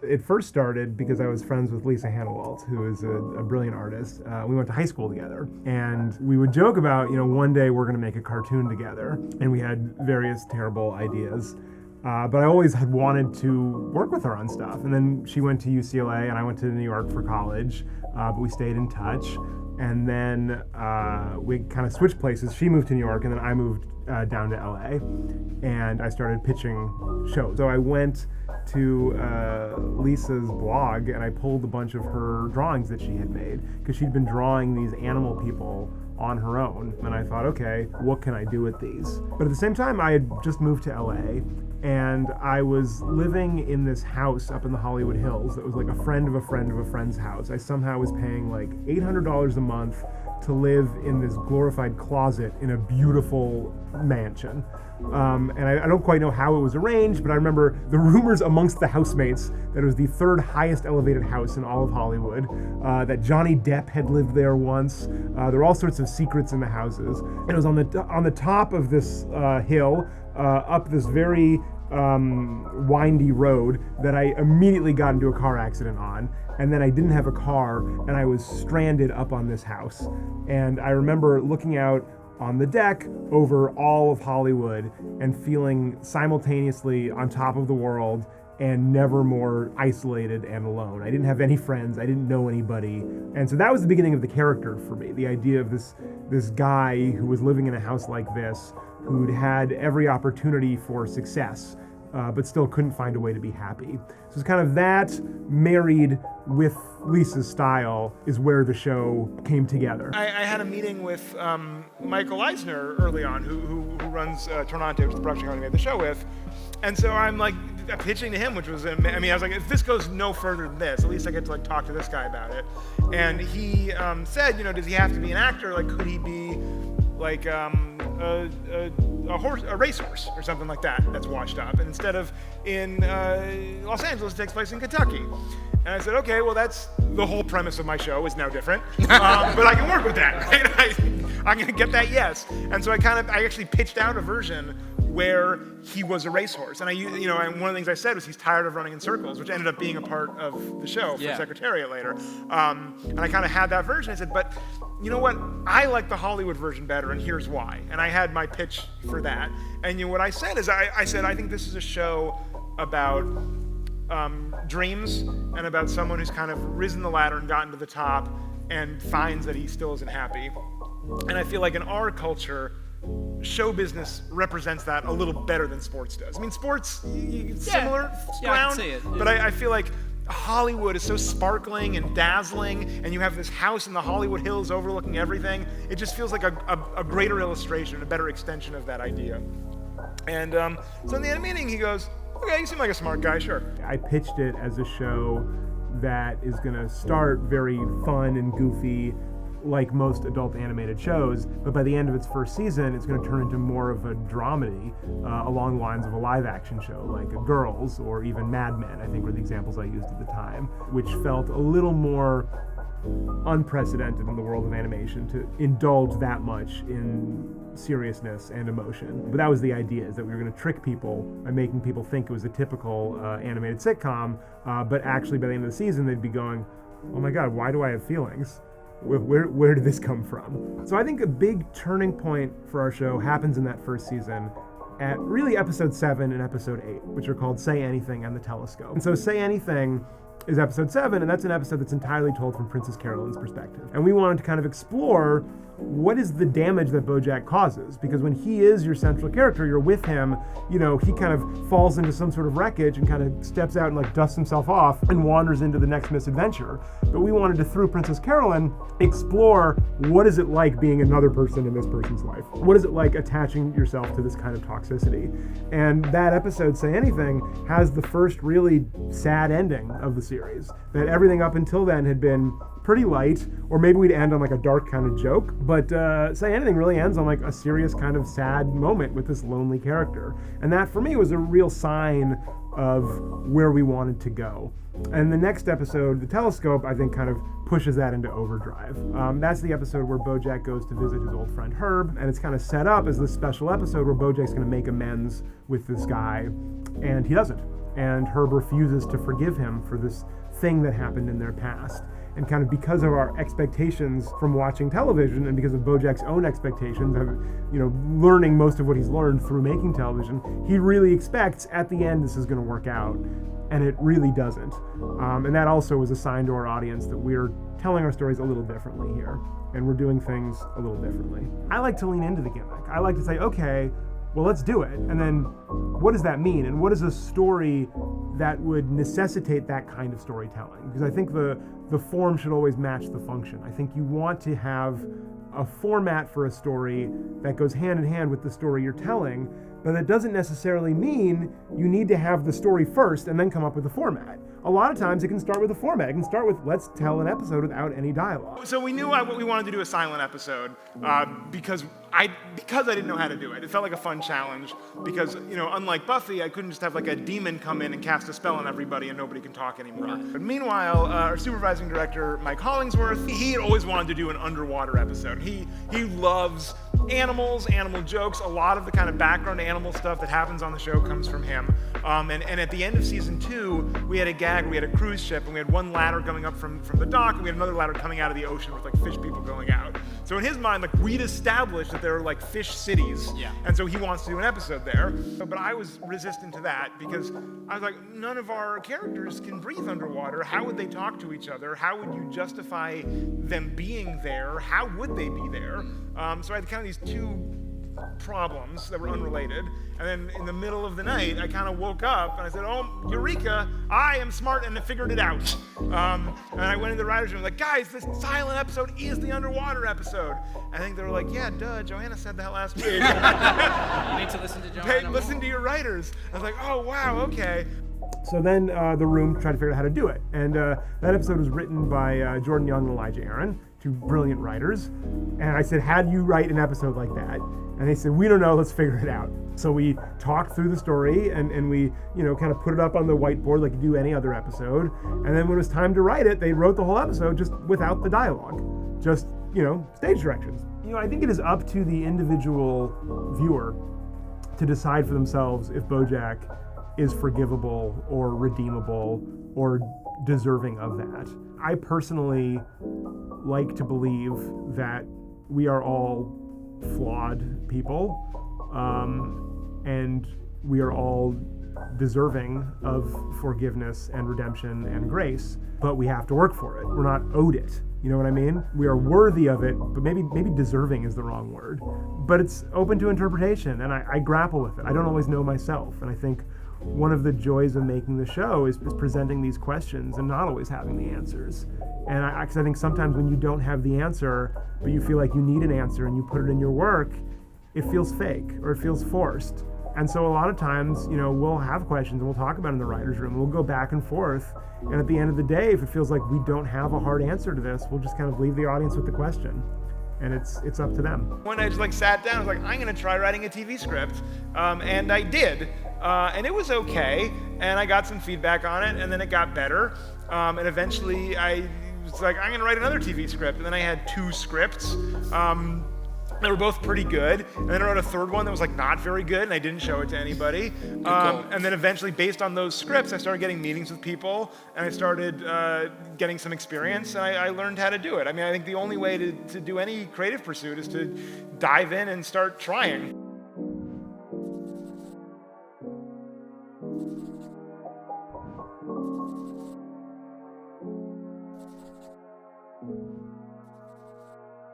It first started because I was friends with Lisa Hanawalt, who is a brilliant artist. We went to high school together, and we would joke about, one day we're going to make a cartoon together, and we had various terrible ideas. But I always had wanted to work with her on stuff. And then she went to UCLA, and I went to New York for college, but we stayed in touch. And then we kind of switched places. She moved to New York, and then I moved down to LA, and I started pitching shows. So I went to Lisa's blog, and I pulled a bunch of her drawings that she had made, because she'd been drawing these animal people on her own. And I thought, okay, what can I do with these? But at the same time, I had just moved to LA, and I was living in this house up in the Hollywood Hills that was like a friend of a friend of a friend's house. I somehow was paying like $800 a month to live in this glorified closet in a beautiful mansion. And I don't quite know how it was arranged, but I remember the rumors amongst the housemates that it was the third highest elevated house in all of Hollywood, that Johnny Depp had lived there once. There were all sorts of secrets in the houses. And it was on the top of this hill, up this very windy road that I immediately got into a car accident on. And then I didn't have a car, and I was stranded up on this house. And I remember looking out on the deck over all of Hollywood and feeling simultaneously on top of the world and never more isolated and alone. I didn't have any friends. I didn't know anybody. And so that was the beginning of the character for me, the idea of this guy who was living in a house like this, who'd had every opportunity for success, but still couldn't find a way to be happy. So it's kind of that married with Lisa's style is where the show came together. I had a meeting with Michael Eisner early on, who runs Tornante, which is the production company I made the show with. And so I'm like pitching to him, which was, I was like, if this goes no further than this, at least I get to like talk to this guy about it. And he said, does he have to be an actor? Like, could he be like a racehorse or something like that that's washed up? And instead of in Los Angeles, it takes place in Kentucky. And I said, okay, well, that's the whole premise of my show is now different, but I can work with that, right? I'm gonna get that yes. And so I actually pitched out a version where he was a racehorse. And and one of the things I said was he's tired of running in circles, which ended up being a part of the show for Secretariat later. And I kind of had that version. I said, but you know what? I like the Hollywood version better, and here's why. And I had my pitch for that. And what I said is, I said, I think this is a show about dreams and about someone who's kind of risen the ladder and gotten to the top and finds that he still isn't happy. And I feel like in our culture, show business represents that a little better than sports does. I mean, sports, similar ground, I can see it. But I feel like Hollywood is so sparkling and dazzling, and you have this house in the Hollywood Hills overlooking everything. It just feels like a greater illustration, a better extension of that idea. And so in the end of the meeting, he goes, okay, you seem like a smart guy, sure. I pitched it as a show that is going to start very fun and goofy, like most adult animated shows, but by the end of its first season, it's going to turn into more of a dramedy along the lines of a live-action show, like Girls or even Mad Men, I think were the examples I used at the time, which felt a little more unprecedented in the world of animation to indulge that much in seriousness and emotion. But that was the idea, is that we were going to trick people by making people think it was a typical animated sitcom, but actually by the end of the season, they'd be going, oh my God, why do I have feelings? Where did this come from? So I think a big turning point for our show happens in that first season at really episode 7 and episode 8, which are called Say Anything and the Telescope. And so Say Anything is episode 7, and that's an episode that's entirely told from Princess Carolyn's perspective. And we wanted to kind of explore what is the damage that BoJack causes, because when he is your central character, you're with him, he kind of falls into some sort of wreckage and kind of steps out and like dusts himself off and wanders into the next misadventure. But we wanted to, through Princess Carolyn, explore what is it like being another person in this person's life? What is it like attaching yourself to this kind of toxicity? And that episode, Say Anything, has the first really sad ending of the series. That everything up until then had been pretty light, or maybe we'd end on like a dark kind of joke, but Say Anything really ends on like a serious kind of sad moment with this lonely character. And that for me was a real sign of where we wanted to go. And the next episode, The Telescope, I think kind of pushes that into overdrive. That's the episode where BoJack goes to visit his old friend Herb, and it's kind of set up as this special episode where BoJack's going to make amends with this guy, and he doesn't. and Herb refuses to forgive him for this thing that happened in their past. And kind of because of our expectations from watching television, and because of BoJack's own expectations of, learning most of what he's learned through making television, he really expects at the end this is going to work out, and it really doesn't. And that also was a sign to our audience that we're telling our stories a little differently here, and we're doing things a little differently. I like to lean into the gimmick. I like to say, okay, well, let's do it. And then what does that mean? And what is a story that would necessitate that kind of storytelling? Because I think the form should always match the function. I think you want to have a format for a story that goes hand in hand with the story you're telling, but that doesn't necessarily mean you need to have the story first and then come up with a format. A lot of times it can start with a format. It can start with, let's tell an episode without any dialogue. So we knew we wanted to do a silent episode because I didn't know how to do it. It felt like a fun challenge because, unlike Buffy, I couldn't just have like a demon come in and cast a spell on everybody and nobody can talk anymore. Right. But meanwhile, our supervising director, Mike Hollingsworth, he had always wanted to do an underwater episode. He loves animals, animal jokes. A lot of the kind of background animal stuff that happens on the show comes from him. And at the end of season 2, we had a gag. We had a cruise ship, and we had one ladder coming up from the dock, and we had another ladder coming out of the ocean with like fish people going out. So in his mind, like we'd established that there are like fish cities, and so he wants to do an episode there. But I was resistant to that because I was like, none of our characters can breathe underwater. How would they talk to each other? How would you justify them being there? How would they be there? So I had kind of these two problems that were unrelated, and then in the middle of the night I kind of woke up and I said, oh, eureka, I am smart and I figured it out. And I went into the writers' room like, guys, this silent episode is the underwater episode. I think they were like, yeah, duh, Joanna said that last week. You need to listen to Joanna. Listen to your writers. I was like, oh wow, okay. So then the room tried to figure out how to do it, and that episode was written by Jordan Young and Elijah Aaron, two brilliant writers. And I said, how do you write an episode like that? And they said, we don't know, let's figure it out. So we talked through the story and we, kind of put it up on the whiteboard like you do any other episode. And then when it was time to write it, they wrote the whole episode just without the dialogue, just, stage directions. I think it is up to the individual viewer to decide for themselves if BoJack is forgivable or redeemable or deserving of that. I personally like to believe that we are all flawed people, and we are all deserving of forgiveness and redemption and grace, but we have to work for it. We're not owed it. You know what I mean? We are worthy of it, but maybe deserving is the wrong word. But it's open to interpretation, and I grapple with it. I don't always know myself, and I think one of the joys of making the show is presenting these questions and not always having the answers. And I think sometimes when you don't have the answer, but you feel like you need an answer and you put it in your work, it feels fake or it feels forced. And so a lot of times, we'll have questions and we'll talk about it in the writer's room and we'll go back and forth. And at the end of the day, if it feels like we don't have a hard answer to this, we'll just kind of leave the audience with the question. And it's up to them. One night I just sat down, I was like, I'm gonna try writing a TV script. And I did. And it was okay. And I got some feedback on it, and then it got better. And eventually I was like, I'm gonna write another TV script. And then I had 2 scripts. They were both pretty good. And then I wrote a third one that was not very good, and I didn't show it to anybody. And then eventually, based on those scripts, I started getting meetings with people, and I started getting some experience, and I learned how to do it. I think the only way to do any creative pursuit is to dive in and start trying.